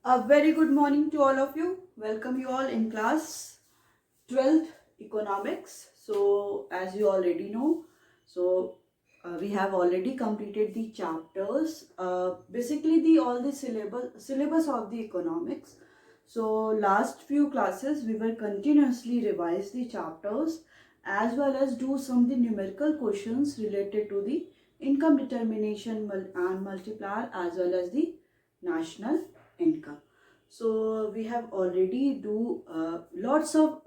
A very good morning to all of you. Welcome you all in class 12th economics. So as you already know, we have already completed the chapters. Basically the all the syllabus of the economics. So last few classes we will continuously revise the chapters as well as do some of the numerical questions related to the income determination and multiplier as well as the national income. So we have already do lots of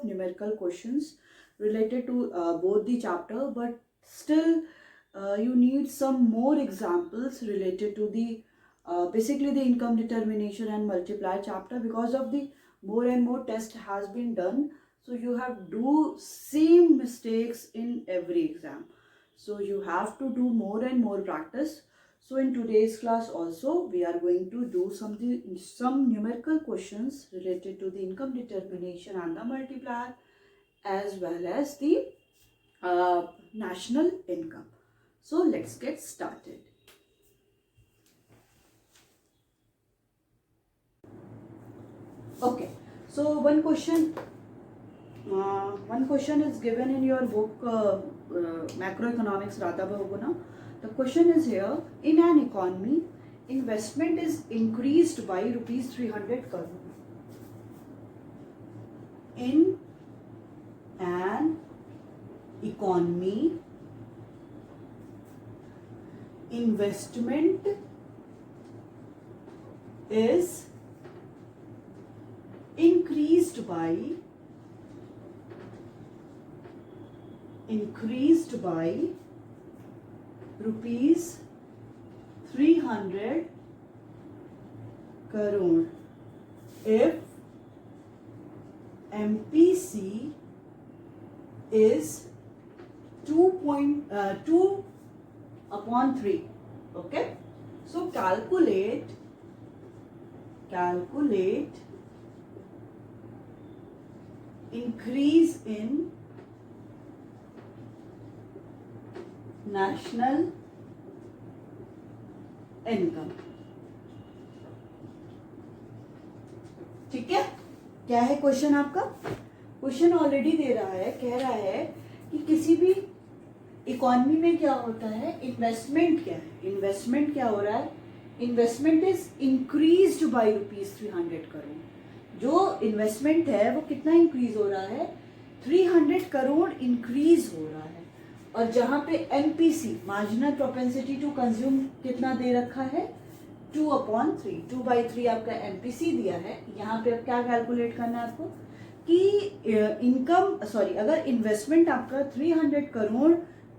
numerical questions related to both the chapter, but still you need some more examples related to the basically the income determination and multiply chapter, because of the more and more test has been done. So you have do same mistakes in every exam, so you have to do more and more practice. So in today's class also we are going to do some numerical questions related to the income determination and the multiplier as well as the national income. So let's get started. Okay, so one question is given in your book macroeconomics Radha Bahuguna. The question is here: in an economy, investment is increased by rupees 300 crore. In an economy, investment is increased by rupees 300 crore if MPC is 2/3. Okay, so calculate increase in national income. ठीक है, क्या है question आपका? Question already दे रहा है, कह रहा है कि किसी भी इकोनॉमी में क्या होता है, इन्वेस्टमेंट क्या है. इन्वेस्टमेंट क्या हो रहा है? Investment is increased by rupees 300 crore. जो इन्वेस्टमेंट है वो कितना इंक्रीज हो रहा है? 300 करोड़ इंक्रीज हो रहा है. और जहां पे MPC marginal propensity to consume कितना दे रखा है? 2/3. 2/3 आपका एमपीसी दिया है. यहाँ पे अब क्या कैलकुलेट करना है आपको कि अगर इन्वेस्टमेंट आपका 300 करोड़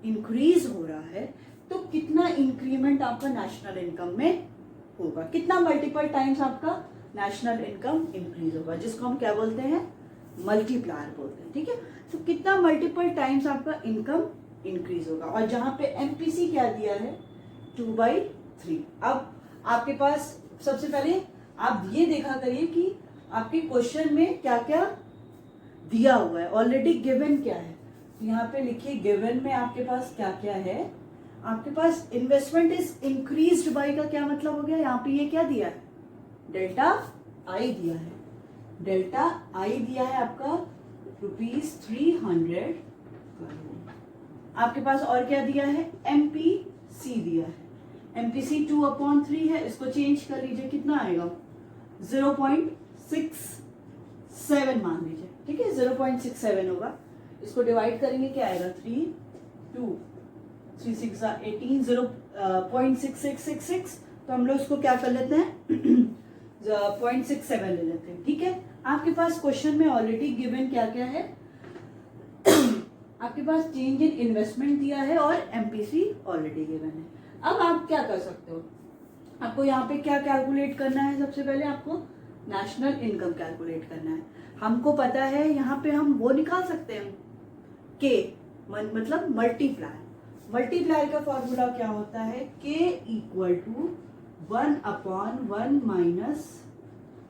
इंक्रीज हो रहा है तो कितना इंक्रीमेंट आपका नेशनल इनकम में होगा, कितना मल्टीपल टाइम्स आपका नेशनल इनकम इंक्रीज होगा, जिसको हम क्या बोलते हैं? मल्टीप्लायर बोलते हैं. ठीक है, तो कितना मल्टीपल टाइम्स आपका इनकम इंक्रीज होगा. और जहां पे एमपीसी क्या दिया है? 2/3. अब आपके पास सबसे पहले आप ये देखा करिए कि आपके क्वेश्चन में क्या क्या दिया हुआ है. ऑलरेडी गिवन क्या है, यहाँ पे लिखिए गिवन में आपके पास क्या क्या है. आपके पास इन्वेस्टमेंट इज इंक्रीज्ड बाय का क्या मतलब हो गया? यहाँ पे ये क्या दिया है? डेल्टा आई दिया है. डेल्टा आई दिया है आपका रुपीज 300 करोड़. आपके पास और क्या दिया है? एमपीसी दिया है. एमपीसी 2/3 है, इसको चेंज कर लीजिए, कितना आएगा? 0.67 मान लीजिए. ठीक है, 0.67 होगा. इसको डिवाइड करेंगे, क्या आएगा? 3 6 18 0.6666. तो हम लोग इसको क्या कर लेते हैं? 0.67 ले लेते हैं. ठीक है, आपके पास क्वेश्चन में ऑलरेडी गिवन क्या क्या है? आपके पास चेंज इन इन्वेस्टमेंट दिया है और एमपीसी ऑलरेडी गिवन है. अब आप क्या कर सकते हो? आपको यहाँ पे क्या कैलकुलेट करना है? सबसे पहले आपको नेशनल इनकम कैलकुलेट करना है. हमको पता है यहाँ पे हम वो निकाल सकते हैं के मतलब मल्टीप्लायर. मल्टीप्लायर का फॉर्मूला क्या होता है? के इक्वल टू 1/1 माइनस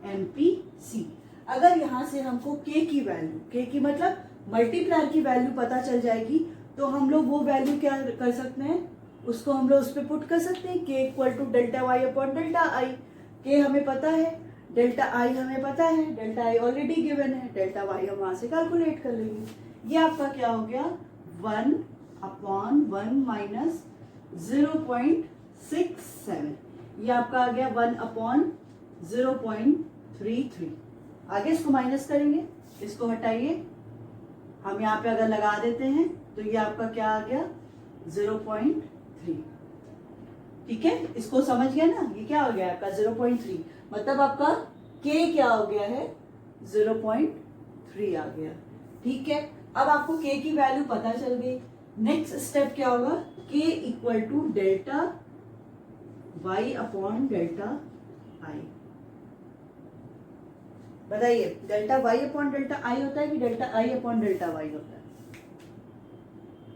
एमपीसी. अगर यहाँ से हमको के की वैल्यू, के की मतलब मल्टीप्लायर की वैल्यू पता चल जाएगी तो हम लोग वो वैल्यू क्या कर सकते हैं? उसको हम लोग उस पर पुट कर सकते हैं, K equal to delta Y upon delta I. K हमें पता है, डेल्टा आई हमें पता है, डेल्टा आई ऑलरेडी गिवन है, डेल्टा वाई हम वहां से कैलकुलेट कर लेंगे। ये आपका क्या हो गया 1/1 माइनस 0.67, ये आपका आ गया 1/0.33। आगे इसको माइनस करेंगे, इसको हटाइए, हम यहाँ पे अगर लगा देते हैं तो ये आपका क्या आ गया 0.3। ठीक है, इसको समझ गया ना, ये क्या हो गया आपका 0.3, मतलब आपका k क्या हो गया है 0.3 आ गया। ठीक है, अब आपको k की वैल्यू पता चल गई। नेक्स्ट स्टेप क्या होगा, k equal to delta y upon delta I. बताइए delta y upon delta I होता है कि delta I upon delta y होता है?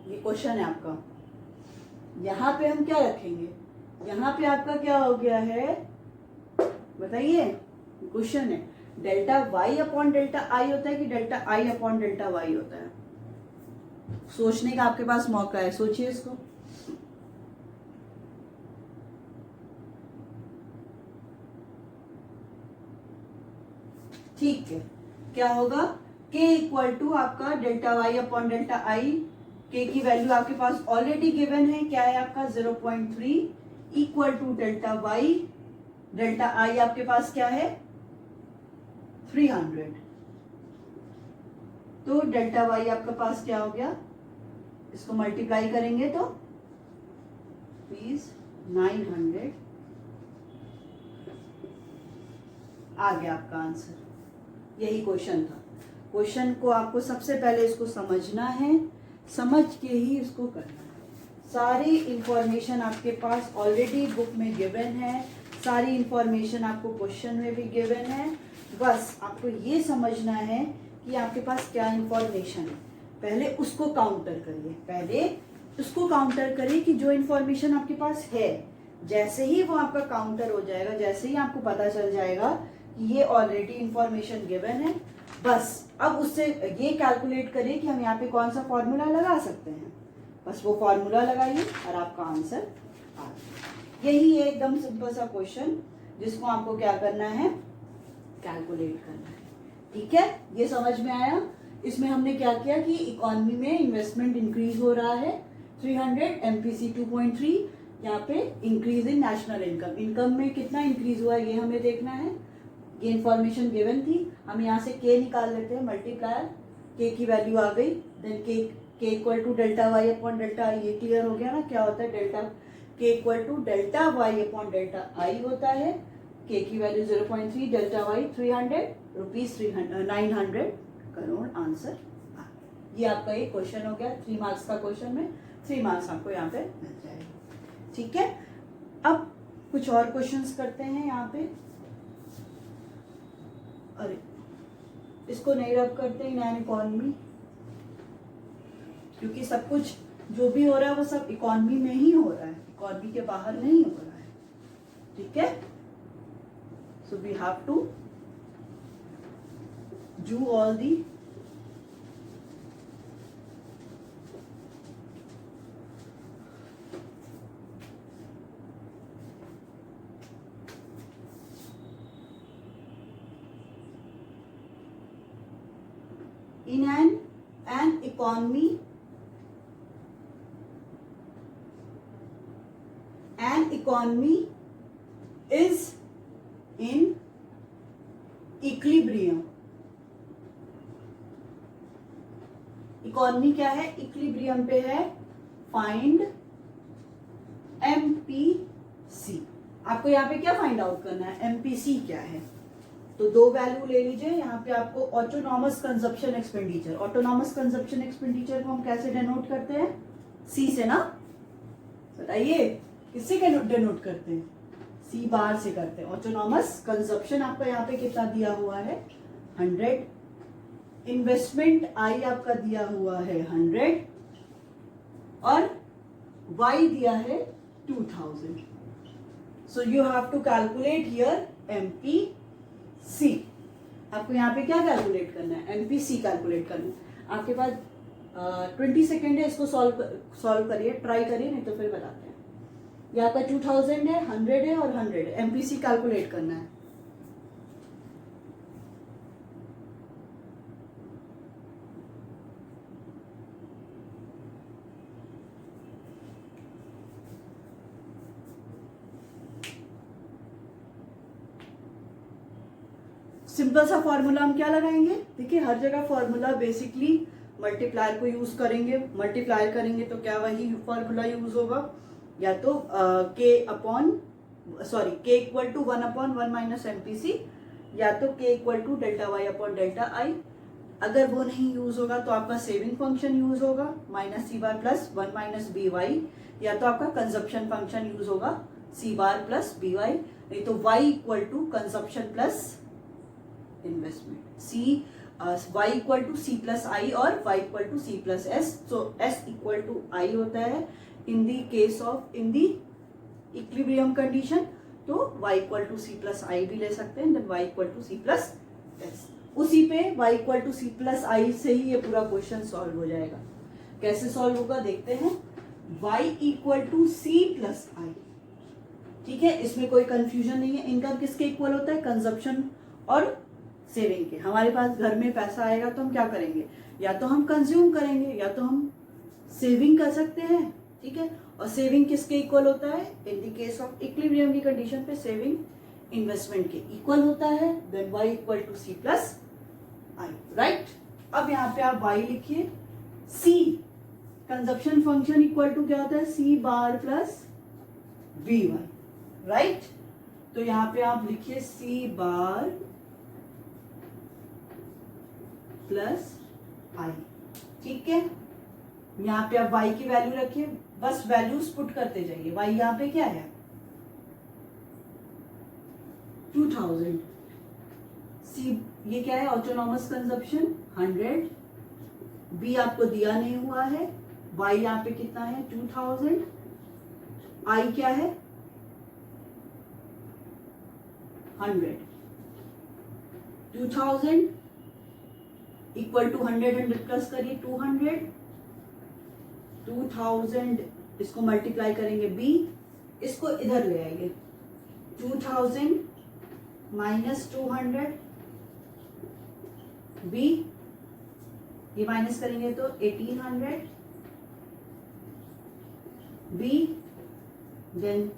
ये क्वेश्चन है आपका। यहाँ पे हम क्या रखेंगे, यहाँ पे आपका क्या हो गया है बताइए, क्वेश्चन है delta y upon delta I होता है कि delta I upon delta y होता है? सोचने का आपके पास मौका है, सोचिए इसको। ठीक है, क्या होगा k इक्वल टू आपका delta y upon delta I. k की वैल्यू आपके पास ऑलरेडी गिवन है, क्या है आपका 0.3 equal to delta y, delta I आपके पास क्या है 300, तो डेल्टा y आपके पास क्या हो गया, इसको मल्टीप्लाई करेंगे तो प्लीज 900 आ गया आपका आंसर। यही क्वेश्चन था। क्वेश्चन को आपको सबसे पहले इसको समझना है, समझ के ही इसको करना है। सारी इंफॉर्मेशन आपके पास ऑलरेडी बुक में गिवन है, सारी इंफॉर्मेशन आपको क्वेश्चन में भी गिवन है, बस आपको ये समझना है कि आपके पास क्या इंफॉर्मेशन है। पहले उसको काउंटर करिए, पहले उसको काउंटर करिए कि जो इंफॉर्मेशन आपके पास है, जैसे ही वो आपका काउंटर हो जाएगा, जैसे ही आपको पता चल जाएगा कि ये ऑलरेडी इंफॉर्मेशन गिवन है, बस अब उससे ये कैलकुलेट करिए कि हम यहाँ पे कौन सा फॉर्मूला लगा सकते हैं, बस वो फॉर्मूला लगाइए और आपका आंसर आ गया। यही है एकदम सिंपल सा क्वेश्चन जिसको आपको क्या करना है, कैलकुलेट करना है। ठीक है, ये समझ में आया। इसमें हमने क्या किया कि इकोनॉमी में इन्वेस्टमेंट इंक्रीज हो रहा है 300, एमपीसी 2.3, यहाँ पे increase in national income, income में कितना इंक्रीज हुआ है ये हमें देखना है। ये इंफॉर्मेशन गिवन थी, हम यहाँ से k निकाल लेते हैं, मल्टीप्लायर, k की वैल्यू आ गई, then k equal to delta y upon delta I. ये क्लियर हो गया ना, क्या होता है delta k equal to delta y upon delta I होता है। k की value 0.3, delta y 300, rupees 900 crore, answer आ गया। ये आपका ये क्वेश्चन हो गया, 3 मार्क्स का क्वेश्चन में 3 मार्क्स आपको यहाँ पे मिल जाएगा। ठीक है, अब कुछ और क्वेश्चंस करते हैं यहाँ पे। अरे इसको नहीं रब करते इन इकोनॉमी, क्योंकि सब कुछ जो भी हो रहा है वो सब इकोनॉमी में ही हो रहा है, इकोनॉमी के बाहर नहीं हो रहा है। ठीक है, so we have to do all the in an economy, an economy is in equilibrium। Economy क्या है, इक्विलिब्रियम पे है, फाइंड एमपीसी। आपको यहाँ पे क्या फाइंड आउट करना है, एमपीसी क्या है, तो 2 वैल्यू ले लीजिए। यहाँ पे आपको autonomous consumption expenditure, autonomous consumption expenditure को हम कैसे डिनोट करते हैं, सी से ना, बताइए किससे डिनोट करते हैं, सी बार से करते हैं। ऑटोनॉमस कंजप्शन आपका यहाँ पे कितना दिया हुआ है 100, इन्वेस्टमेंट आई आपका दिया हुआ है 100 और वाई दिया है 2000। So you have to calculate here MPC. आपको यहाँ पे क्या कैलकुलेट करना है, एमपीसी कैलकुलेट करना है। आपके पास 20 सेकेंड है, इसको सॉल्व करिए, ट्राई करिए, नहीं तो फिर बताते हैं। ये आपका 2000 है, 100 है और 100 है। एमपीसी कैलकुलेट करना है। सिंपल सा फॉर्मूला हम क्या लगाएंगे, देखिए हर जगह फॉर्मूला बेसिकली मल्टीप्लायर को यूज करेंगे। मल्टीप्लायर करेंगे तो क्या वही फॉर्मूला यूज होगा, या तो K equal to 1/1 minus MPC, या तो K equal to delta Y upon delta I. अगर वो नहीं यूज होगा तो आपका सेविंग फंक्शन यूज होगा minus C bar plus 1 minus B Y, या तो आपका कंजप्शन फंक्शन यूज होगा C bar plus B Y, नहीं तो Y equal to consumption plus investment. C y equal to C plus I और y equal to C plus S. So s equal to I होता है in the case of in the equilibrium condition, तो y equal to C plus I भी ले सकते हैं, then y equal to C plus S. उसी पे y equal to C plus I से ही ये पूरा क्वेश्चन सॉल्व हो जाएगा। कैसे सॉल्व होगा देखते हैं। y equal to C plus I, ठीक है, इसमें कोई कंफ्यूजन नहीं है। इनकम किसके इक्वल होता है, कंजप्शन और सेविंग के। हमारे पास घर में पैसा आएगा तो हम क्या करेंगे, या तो हम कंज्यूम करेंगे या तो हम सेविंग कर सकते हैं, ठीक है। और सेविंग किसके इक्वल होता है, in the case of equilibrium की कंडीशन पे सेविंग इन्वेस्टमेंट के इक्वल होता है, then y equal to C plus I, right. अब यहाँ पे आप y लिखिए, c consumption function equal to क्या होता है, c bar plus B Y, right. तो यहाँ पे आप लिखिए c बार प्लस आई, ठीक है। यहाँ पे आप y की वैल्यू रखिए, बस वैल्यूज पुट करते जाइए। y यहाँ पे क्या है 2000, c ये क्या है ऑटोनॉमस कंजप्शन 100, b आपको दिया नहीं हुआ है, y यहाँ पे कितना है 2000, i क्या है 100, 2000 इक्वल टू 100 प्लस करिए 200, 2000 इसको मल्टीप्लाई करेंगे b, इसको इधर ले आइए 2000 माइनस 200 b, ये माइनस करेंगे तो 1800 b, then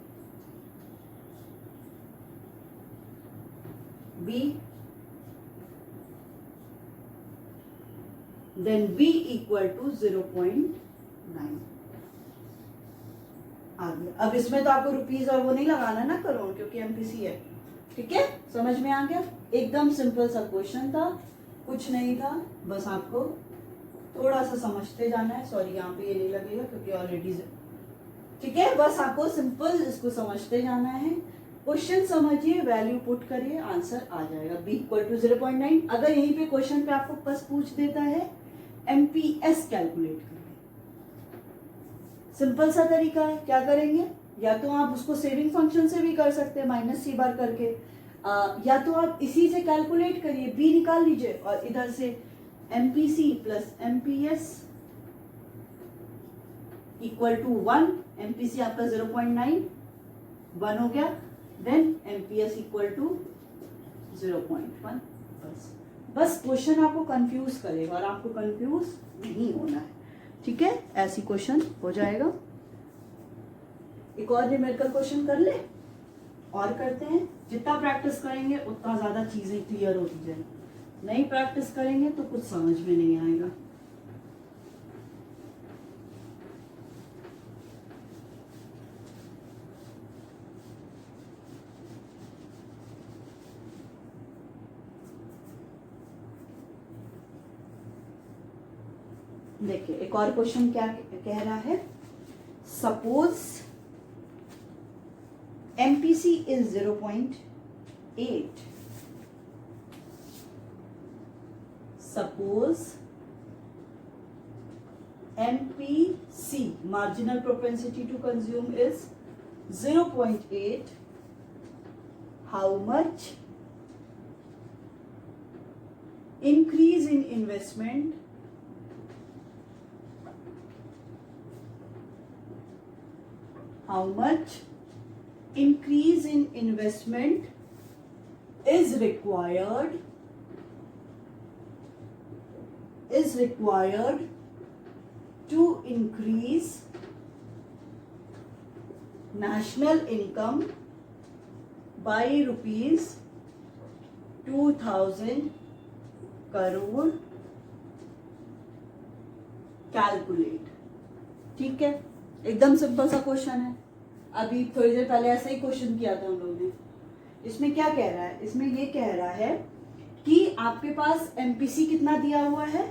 b, then b equal to 0.9 आ गया। अब इसमें तो आपको रुपीज और वो नहीं लगाना ना करोड़, क्योंकि एमपीसी है, ठीक है। समझ में आ गया, एकदम सिंपल सा क्वेश्चन था, कुछ नहीं था, बस आपको थोड़ा सा समझते जाना है। सॉरी यहाँ पे ये नहीं लगेगा क्योंकि ऑलरेडी, ठीक है, बस आपको सिंपल इसको समझते जाना है। क्वेश्चन समझिए, वैल्यू पुट करिए, आंसर आ जाएगा b इक्वल टू 0.9। अगर यहीं पे क्वेश्चन पे आपको बस पूछ देता है एमपीएस कैलकुलेट करिए, सिंपल सा तरीका है। क्या करेंगे, या तो आप उसको सेविंग फंक्शन से भी कर सकते हैं माइनस सी बार करके, या तो आप इसी से कैलकुलेट करिए, b निकाल लीजिए और इधर से MPC plus MPS equal to 1, MPC आपका 0.9 1 हो गया, देन एमपीएस इक्वल टू 0.1। बस क्वेश्चन आपको कंफ्यूज करेगा और आपको कंफ्यूज नहीं होना है, ठीक है। ऐसी क्वेश्चन हो जाएगा। एक और न्यूमेरिकल क्वेश्चन कर ले, और करते हैं। जितना प्रैक्टिस करेंगे उतना ज्यादा चीजें क्लियर होती जाएंगी, नहीं प्रैक्टिस करेंगे तो कुछ समझ में नहीं आएगा। देखिए एक और क्वेश्चन क्या कह रहा है, suppose MPC is 0.8, suppose MPC marginal propensity to consume is 0.8, how much increase in investment how much increase in investment is required to increase national income by rupees 2000 crore. Calculate. ठीक है, एकदम simple सा question है. अभी थोड़ी देर पहले ऐसा ही question किया था हम लोगों ने. इसमें क्या कह रहा है? इसमें ये कह रहा है कि आपके पास एमपीसी कितना दिया हुआ है.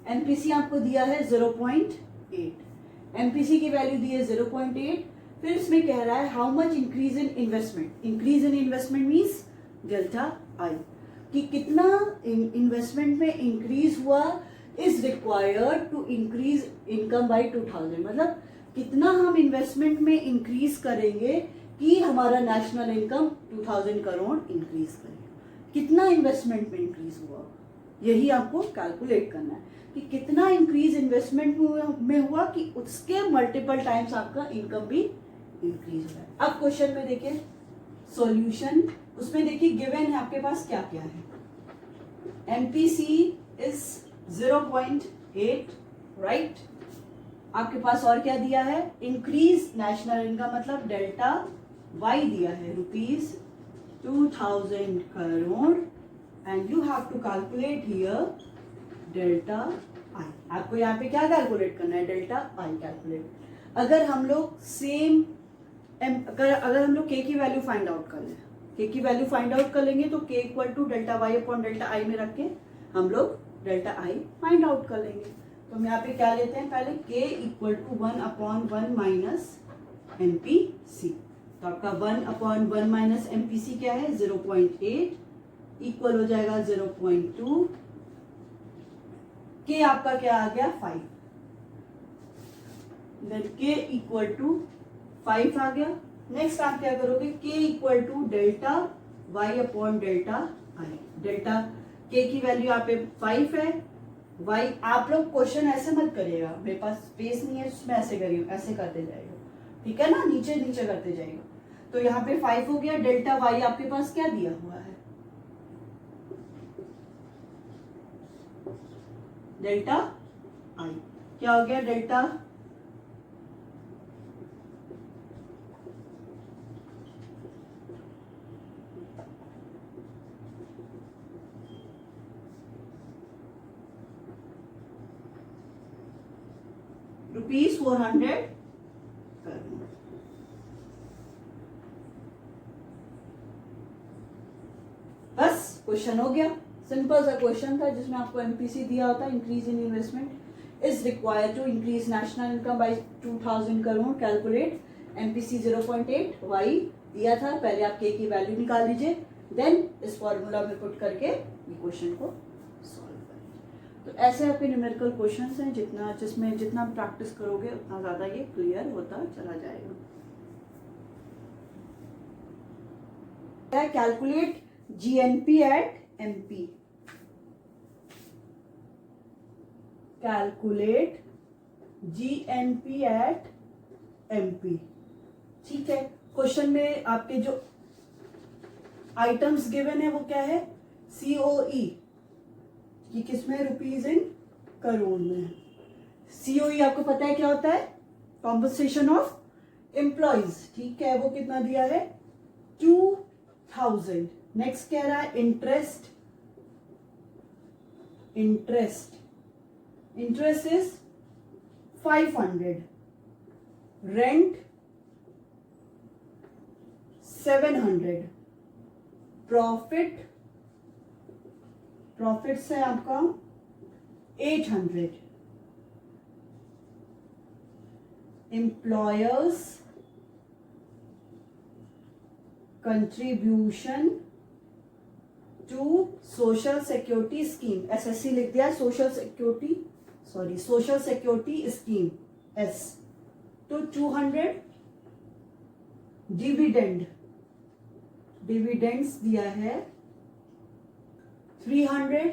एमपीसी आपको दिया है 0.8. एमपीसी की वैल्यू दी है 0.8. फिर इसमें कह रहा है how much increase in investment. Increase in investment means delta I, कि कितना इन्वेस्टमेंट में इंक्रीज हुआ is required to increase income by 2000. मतलब कितना हम इन्वेस्टमेंट में इंक्रीज करेंगे कि हमारा नेशनल इनकम 2000 करोड़ इंक्रीज करेगा. कितना इन्वेस्टमेंट में इंक्रीज हुआ, यही आपको कैलकुलेट करना है कि कितना इंक्रीज इन्वेस्टमेंट में हुआ कि उसके मल्टीपल टाइम्स आपका इनकम भी इंक्रीज हुआ है. अब क्वेश्चन में देखिए सॉल्यूशन. उसमें देखिए गिवन है आपके पास क्या क्या है. MPC is 0.8, right. आपके पास और क्या दिया है? इंक्रीज नेशनल इनकम मतलब डेल्टा वाई दिया है rupees 2000 crore. And you have to calculate here delta I. आपको यहाँ पे क्या कैलकुलेट करना है? Delta I calculate. अगर हम लोग सेम अगर हम लोग के की वैल्यू फाइंड आउट कर लें, के की वैल्यू फाइंड आउट कर लेंगे तो K equal to delta Y upon delta I में रख के हम लोग डेल्टा आई फाइंड आउट कर लेंगे. तो हम यहाँ पे क्या लेते हैं? पहले के इक्वल टू 1/1 माइनस एमपीसी. तो आपका 1/1 माइनस एमपीसी क्या है? 0.8 इक्वल हो जाएगा 0.2. के आपका क्या आ गया? 5. देन के इक्वल टू 5 आ गया. नेक्स्ट आप क्या करोगे? K equal to delta Y upon delta I. Delta K की वैल्यू यहाँ पे 5 है. वाई आप लोग क्वेश्चन ऐसे मत करिएगा, मेरे पास स्पेस नहीं है उसमें ऐसे करिए, ऐसे करते जाएगा. ठीक है ना, नीचे नीचे करते जाएगा. तो यहाँ पे 5 हो गया. डेल्टा वाई आपके पास क्या दिया हुआ है? डेल्टा आई क्या हो गया? Delta rupees 400 crore. बस क्वेश्चन हो गया. सिंपल सा क्वेश्चन था जिसमें आपको एमपीसी दिया होता है. Increase in investment is required to increase national income by 2000 crore. Calculate MPC 0.8. Y दिया था. पहले आप के की वैल्यू निकाल लीजिए, देन इस फॉर्मूला में पुट करके ये क्वेश्चन को सॉल्व करिए. तो ऐसे आपके न्यूमेरिकल क्वेश्चंस हैं जिसमें जितना प्रैक्टिस करोगे उतना ज्यादा ये क्लियर होता चला जाएगा. Calculate GNP at MP. Calculate GNP at MP. ठीक है, क्वेश्चन में आपके जो आइटम्स गिवन है वो क्या है? सीओई, कि किसमें? रुपीज इन करोड़ में. सीओई आपको पता है क्या होता है? Compensation of employees. ठीक है, वो कितना दिया है? 2000. नेक्स्ट कह रहा है interest. Interest is 500. Rent 700. Profit है आपका 800. Employers contribution to social security scheme. SSC लिख दिया. Social security scheme S. तो 200. डिविडेंड्स दिया है 300.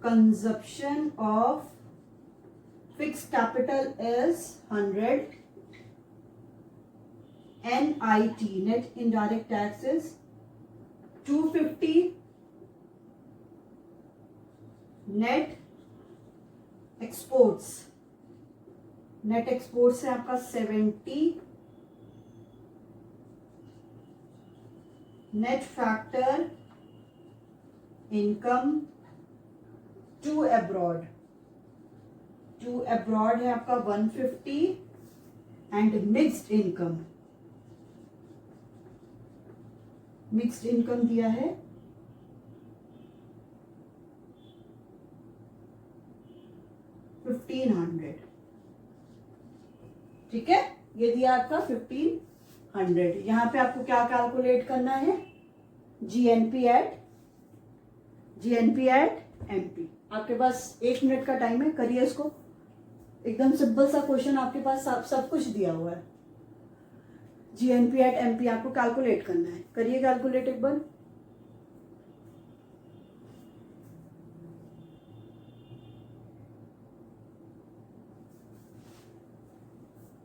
Consumption of Fixed capital is 100. NIT, net indirect tax is 250. Net exports है आपका 70. Net factor income to abroad है आपका 150. एंड मिक्स्ड इनकम दिया है 1500. ठीक है, ये दिया आपका 1500. यहां पे आपको क्या कैलकुलेट करना है? GNP at MP. आपके पास 1 मिनट का टाइम है, करिए इसको. एकदम सिंपल सा क्वेश्चन, आपके पास सब कुछ दिया हुआ है. जीएनपी एट एमपी आपको कैलकुलेट करना है. करिए कैलकुलेट एक बार.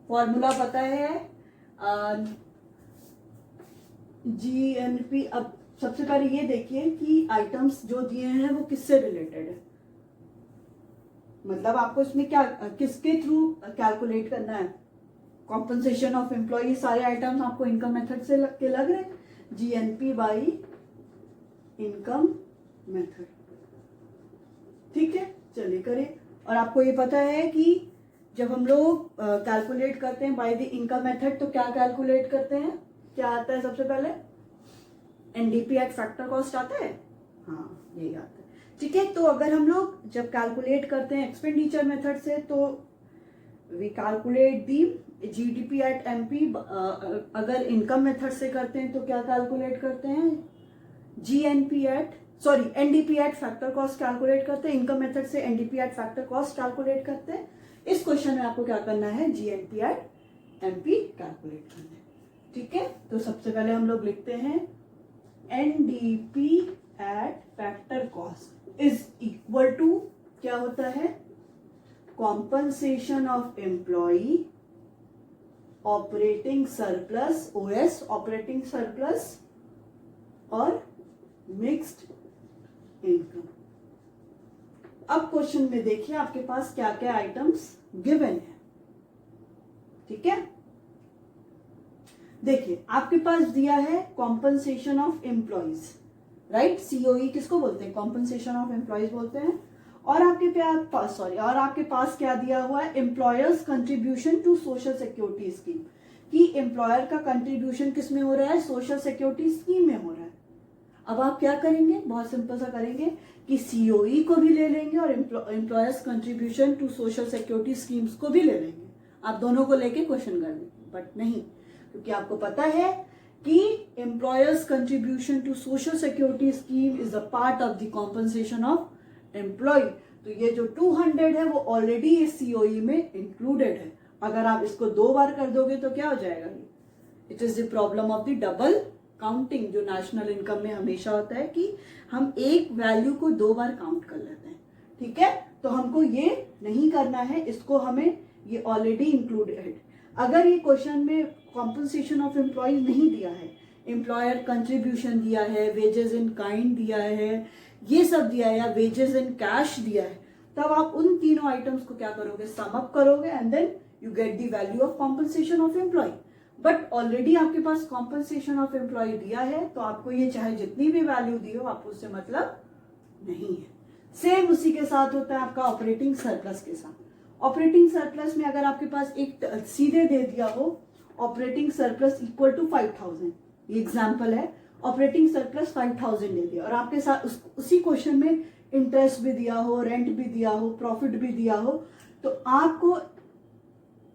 फॉर्मूला पता है जीएनपी. अब सबसे पहले ये देखिए कि आइटम्स जो दिए हैं वो किससे रिलेटेड है. मतलब आपको इसमें क्या किसके थ्रू कैलकुलेट करना है? Compensation of employ. सारे आइटम्स आपको इनकम मेथड से लग रहे हैं. GNP by income method. ठीक है, चलिए करिए. और आपको ये पता है कि जब हम लोग कैलकुलेट करते हैं बाय द इनकम मेथड तो क्या कैलकुलेट करते हैं? क्या आता है सबसे पहले? एनडीपी एट फैक्टर कॉस्ट आता है. हाँ, यही आता है. ठीक है, तो अगर हम लोग जब कैलकुलेट करते हैं एक्सपेंडिचर मेथड से तो we calculate the GDP at MP. अगर इनकम मेथड से करते हैं तो क्या कैलकुलेट करते हैं? NDP at factor cost calculate करते हैं. इनकम मेथड से NDP at factor cost calculate करते हैं. इस क्वेश्चन में आपको क्या करना है? जीएनपी एट एमपी कैलकुलेट करना है. ठीक है, तो सबसे पहले हम लोग लिखते हैं NDP at factor cost is equal to क्या होता है? Compensation of employee operating surplus, OS operating surplus और मिक्स्ड इनकम. अब क्वेश्चन में देखिए आपके पास क्या क्या आइटम्स गिवन है. ठीक है, देखिए आपके पास दिया है compensation of employees, right. COE किसको बोलते हैं? कॉम्पनसेशन ऑफ एम्प्लॉइज बोलते हैं. और आपके पास क्या दिया हुआ है? Employers contribution to social security scheme. कि एम्प्लॉयर का कंट्रीब्यूशन किस में हो रहा है? सोशल सिक्योरिटी स्कीम में हो रहा है. अब आप क्या करेंगे? बहुत सिंपल सा करेंगे कि सीओई को भी ले लेंगे और employers contribution to social security schemes को भी ले लेंगे. आप दोनों को लेके क्वेश्चन कर लेंगे. बट नहीं, क्योंकि आपको पता है कि employers contribution to social security scheme is a part of the compensation of employ. तो ये जो 200 है वो ऑलरेडी इस सीओई में इंक्लूडेड है. अगर आप इसको 2 बार कर दोगे तो क्या हो जाएगा? It is the problem of the double counting जो नेशनल इनकम में हमेशा होता है कि हम एक वैल्यू को 2 बार काउंट कर लेते हैं. ठीक है, तो हमको ये नहीं करना है. इसको हमें ये ऑलरेडी इंक्लूडेड है. अगर ये क्वेश्चन में कॉम्पनसेशन ऑफ एम्प्लॉय नहीं दिया है, एम्प्लॉयर कंट्रीब्यूशन दिया है, वेजेस इन काइंड दिया है, ये सब दिया है, या वेजेस इन कैश दिया है, तब आप उन तीनों आइटम्स को क्या करोगे? सम अप करोगे and then you get the value of compensation of employ. But already आपके पास कॉम्पनसेशन ऑफ एम्प्लॉय दिया है तो आपको ये चाहे जितनी भी वैल्यू दी हो आपको उससे मतलब नहीं है. सेम उसी के साथ होता है आपका ऑपरेटिंग सरप्लस के साथ. ऑपरेटिंग सरप्लस में अगर आपके पास एक सीधे दे दिया हो ऑपरेटिंग सरप्लस इक्वल टू 5000, ये एग्जांपल है, ऑपरेटिंग सरप्लस 5000 दे दिया और आपके साथ उसी क्वेश्चन में इंटरेस्ट भी दिया हो, रेंट भी दिया हो, प्रॉफिट भी दिया हो, तो आपको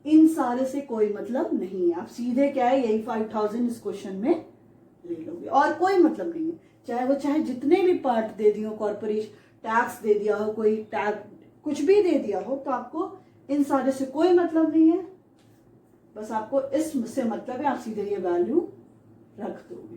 इन सारे से कोई मतलब नहीं है. आप सीधे क्या है यही 5000 इस क्वेश्चन में ले लोगे और कोई मतलब नहीं है. चाहे जितने भी पार्ट दे दिए हो, कॉर्पोरेशन टैक्स दे दिया हो, कोई टैक्स कुछ भी दे दिया हो, तो आपको इन सारे से कोई मतलब नहीं है. बस आपको इससे मतलब है, आप सीधे ये वैल्यू रख दोगे.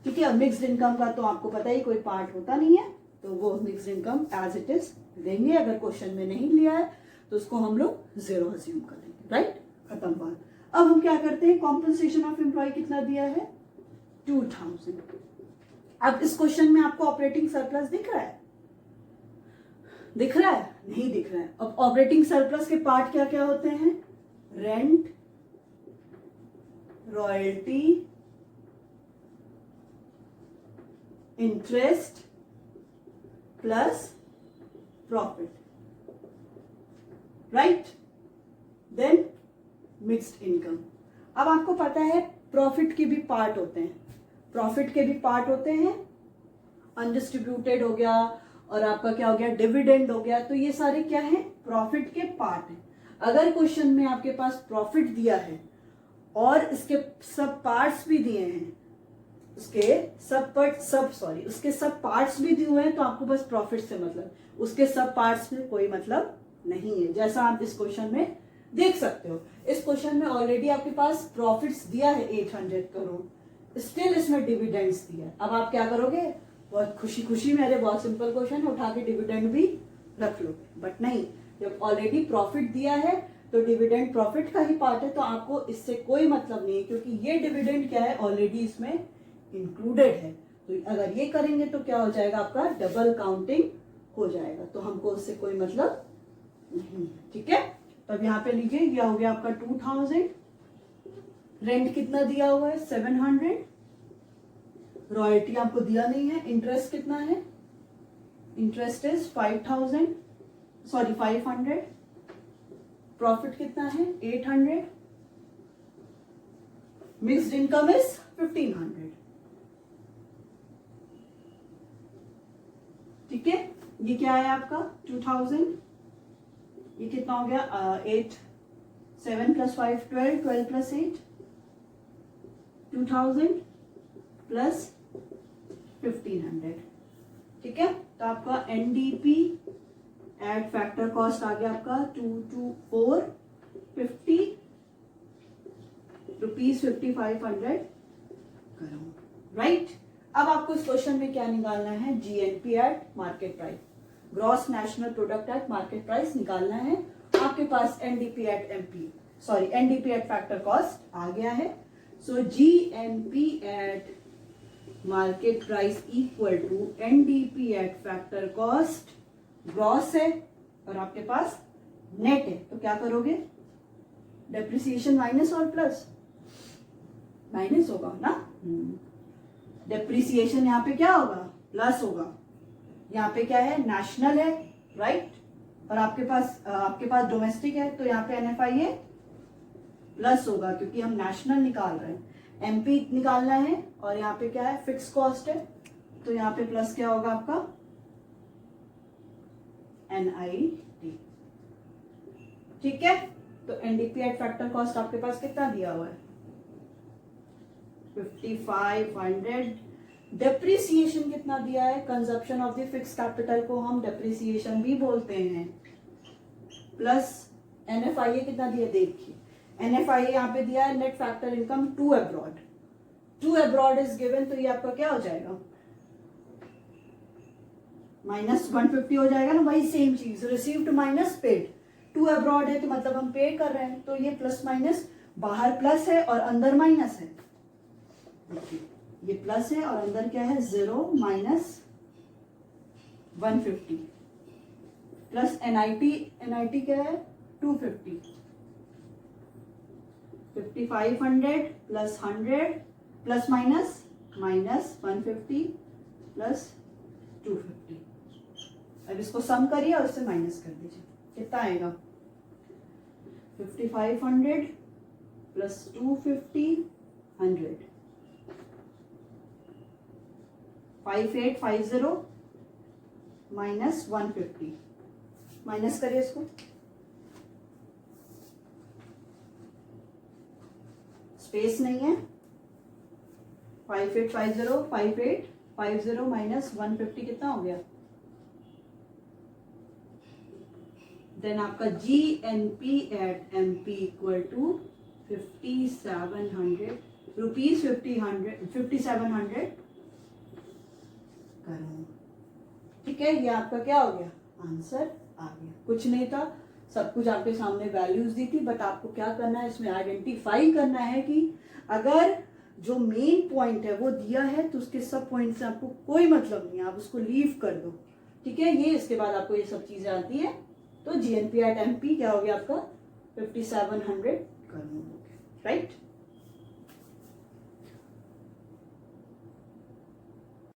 ठीक है, मिक्स्ड इनकम का तो आपको पता ही कोई पार्ट होता नहीं है, तो वो mixed income as it is देंगे. अगर क्वेश्चन में नहीं लिया है तो उसको हम लोग 0 अज्यूम करेंगे, राइट, खत्म बात। अब हम क्या करते हैं, कॉम्पनसेशन ऑफ एम्प्लॉय कितना दिया है, 2000। अब इस क्वेश्चन में आपको ऑपरेटिंग सरप्लस दिख रहा है, दिख रहा है, नहीं दिख रहा है। अब ऑपरेटिंग सरप्लस के पार्ट क्या क्या होते हैं, rent, royalty, interest plus profit, right, then mixed income. अब आपको पता है प्रॉफिट के भी पार्ट होते हैं, प्रॉफिट के भी पार्ट होते हैं, अनडिस्ट्रीब्यूटेड हो गया और आपका क्या हो गया, डिविडेंड हो गया। तो ये सारे क्या है, प्रॉफिट के पार्ट है। अगर क्वेश्चन में आपके पास प्रॉफिट दिया है और इसके सब पार्ट्स भी दिए हैं, उसके सब पार्ट्स भी दिए हुए हैं, तो आपको बस प्रॉफिट से मतलब, उसके सब पार्ट्स में कोई मतलब नहीं है, जैसा आप इस क्वेश्चन में देख सकते हो। इस क्वेश्चन में ऑलरेडी आपके पास प्रॉफिट्स दिया है 800 करोड़, स्टिल इसमें डिविडेंड्स दिया है। अब आप क्या करोगे, बहुत खुशी खुशी में, अरे बहुत सिंपल क्वेश्चन है, उठा के डिविडेंड भी रख लो, बट नहीं, जब ऑलरेडी प्रॉफिट दिया है तो डिविडेंड प्रॉफिट का ही पार्ट है, तो आपको इससे कोई मतलब नहीं है, क्योंकि ये डिविडेंड क्या है, ऑलरेडी इसमें इंक्लूडेड है। तो अगर ये करेंगे तो क्या हो जाएगा, आपका डबल काउंटिंग हो जाएगा, तो हमको उससे कोई मतलब नहीं, ठीक है। तो अब यहाँ पे लीजिए, यह हो गया आपका 2000, रेंट कितना दिया हुआ है 700, रॉयल्टी आपको दिया नहीं है, इंटरेस्ट कितना है, इंटरेस्ट इज 500, प्रॉफिट कितना है 800, मिक्स्ड इनकम इज 1500, ठीक है। ये क्या है आपका 2000, ये कितना हो गया 8, 7 + 5 12, 12 + 8 2000 प्लस 1500, ठीक है। तो आपका एनडीपी एट फैक्टर कॉस्ट आ गया आपका 22450 रुपीज 5500 करोड़, राइट। अब आपको इस क्वेश्चन में क्या निकालना है, GNP at market price, gross national product at market price निकालना है। आपके पास NDP at NDP at factor cost आ गया है। सो GNP at market price equal to NDP at factor cost, gross है और आपके पास नेट है, तो क्या करोगे, डेप्रिसिएशन माइनस और प्लस, माइनस होगा ना, डेप्रिसिएशन यहाँ पे क्या होगा, प्लस होगा। यहाँ पे क्या है, नेशनल है, राइट, और आपके पास डोमेस्टिक है, तो यहाँ पे एनएफआईए प्लस होगा, क्योंकि हम नेशनल निकाल रहे हैं, एमपी निकालना है, और यहाँ पे क्या है, फिक्स कॉस्ट है, तो यहाँ पे प्लस क्या होगा आपका एनआईटी, ठीक है। तो एनडीपी एट फैक्टर कॉस्ट आपके पास कितना दिया हुआ है 5500, डेप्रिसिएशन कितना दिया है, consumption of the fix capital को हम डेप्रिसिएशन भी बोलते हैं, प्लस एनएफआईए कितना दिया, देखिए एनएफआईए यहाँ पे दिया है, net factor income to abroad is given, तो ये आपका क्या हो जाएगा -150 हो जाएगा ना, वही सेम चीज, received minus paid, to abroad है तो मतलब हम पे कर रहे हैं, तो ये प्लस माइनस, बाहर प्लस है और अंदर माइनस है, ये प्लस है और अंदर क्या है 0 माइनस 150 प्लस एनआईटी क्या है 250, 5500 प्लस 100 प्लस माइनस -150 प्लस 250। अब इसको सम करिए और इससे माइनस कर दीजिए, कितना आएगा 5500 प्लस 250 100, 5850 माइनस 150, माइनस करिए इसको, स्पेस नहीं है, 5850 माइनस 150 कितना हो गया, देन आपका GNP at MP equal to 5700 rupees 5700 crore, ठीक है। ये आपका क्या हो गया, आंसर आ गया, कुछ नहीं था, सब कुछ आपके सामने वैल्यूज दी थी, बट आपको क्या करना है इसमें, आइडेंटिफाई करना है कि अगर जो मेन पॉइंट है वो दिया है तो उसके सब पॉइंट से आपको कोई मतलब नहीं है, आप उसको लीव कर दो, ठीक है। ये इसके बाद आपको ये सब चीजें आती है, तो GNP at MP क्या हो गया आपका 5700 कर लोगे, राइट।